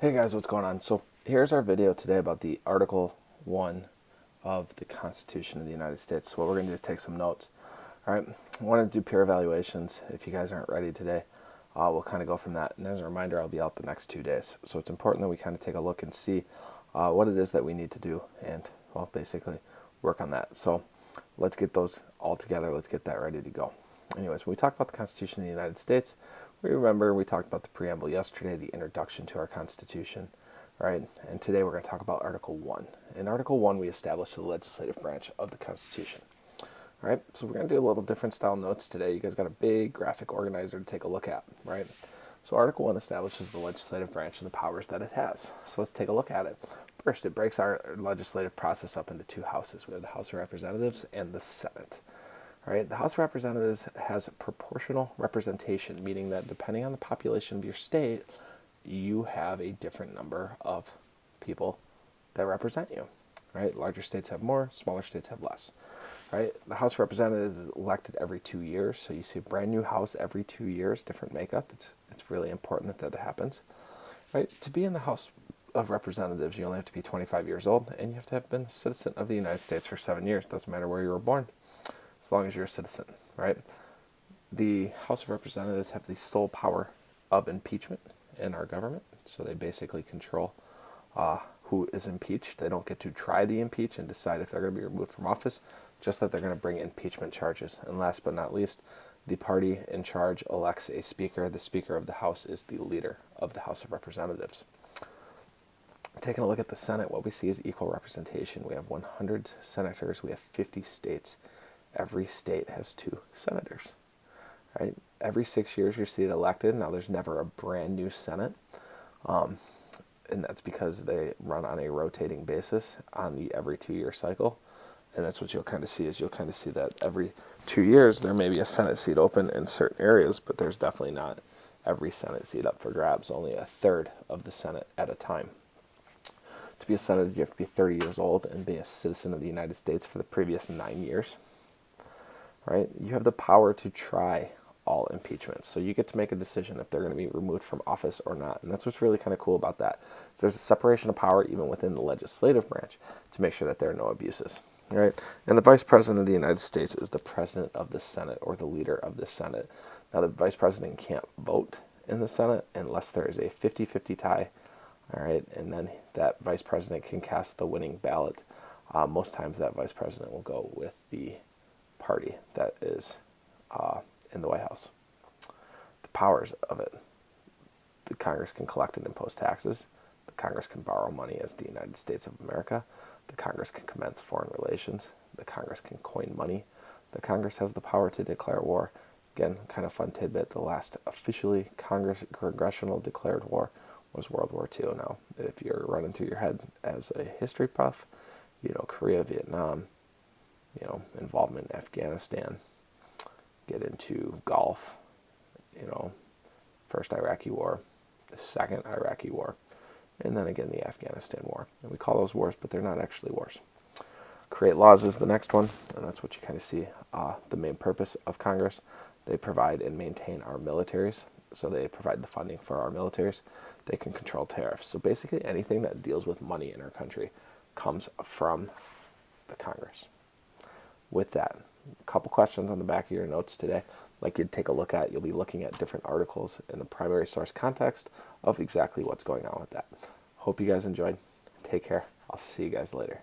Hey guys, what's going on? So here's our video today about the Article 1 of the Constitution of the United States. So what we're going to do is take some notes. All right, I want to do peer evaluations. If you guys aren't ready today, we'll kind of go from that. And as a reminder, I'll be out the next 2 days. So it's important that we kind of take a look and see what it is that we need to do and, well, basically work on that. So let's get those all together. Let's get that ready to go. Anyways, when we talk about the Constitution of the United States, we talked about the preamble yesterday, the introduction to our Constitution, right? And today we're going to talk about Article 1. In Article 1, we establish the legislative branch of the Constitution. All right, so we're going to do a little different style notes today. You guys got a big graphic organizer to take a look at, right? So Article 1 establishes the legislative branch and the powers that it has. So let's take a look at it. First, it breaks our legislative process up into two houses. We have the House of Representatives and the Senate. All right, the House of Representatives has proportional representation, meaning that depending on the population of your state, you have a different number of people that represent you. Right? Larger states have more, smaller states have less. Right? The House of Representatives is elected every 2 years, so you see a brand new House every 2 years, different makeup. It's really important that that happens. Right? To be in the House of Representatives, you only have to be 25 years old, and you have to have been a citizen of the United States for 7 years. Doesn't matter where you were born, as long as you're a citizen, right? The House of Representatives have the sole power of impeachment in our government, so they basically control who is impeached. They don't get to try the impeach and decide if they're going to be removed from office, just that they're going to bring impeachment charges. And last but not least, the party in charge elects a speaker. The Speaker of the House is the leader of the House of Representatives. Taking a look at the Senate, what we see is equal representation. We have 100 senators. We have 50 states. Every state has 2 senators, right? Every 6 years you see it elected. Now there's never a brand new Senate, and that's because they run on a rotating basis on the every 2-year cycle. And that's what you'll kind of see that every 2 years there may be a Senate seat open in certain areas, but there's definitely not every Senate seat up for grabs, only a third of the Senate at a time. To be a senator, you have to be 30 years old and be a citizen of the United States for the previous 9 years. Right? You have the power to try all impeachments. So you get to make a decision if they're going to be removed from office or not. And that's what's really kind of cool about that. So there's a separation of power even within the legislative branch to make sure that there are no abuses. Right? And the Vice President of the United States is the President of the Senate or the leader of the Senate. Now the Vice President can't vote in the Senate unless there is a 50-50 tie. All right, and then that Vice President can cast the winning ballot. Most times that Vice President will go with the party that is in the White House. The powers of it. The Congress can collect and impose taxes. The Congress can borrow money as the United States of America. The Congress can commence foreign relations. The Congress can coin money. The Congress has the power to declare war. Again, kind of fun tidbit, the last officially congressional declared war was World War II. Now, if you're running through your head as a history buff, you know, Korea, Vietnam, you know, involvement in Afghanistan, get into Gulf, you know, first Iraqi war, the second Iraqi war, and then again the Afghanistan war. And we call those wars, but they're not actually wars. Create laws is the next one, and that's what you kind of see the main purpose of Congress. They provide and maintain our militaries, so they provide the funding for our militaries. They can control tariffs. So basically anything that deals with money in our country comes from the Congress. With that, a couple questions on the back of your notes today. Like you'd take a look at, you'll be looking at different articles in the primary source context of exactly what's going on with that. Hope you guys enjoyed. Take care. I'll see you guys later.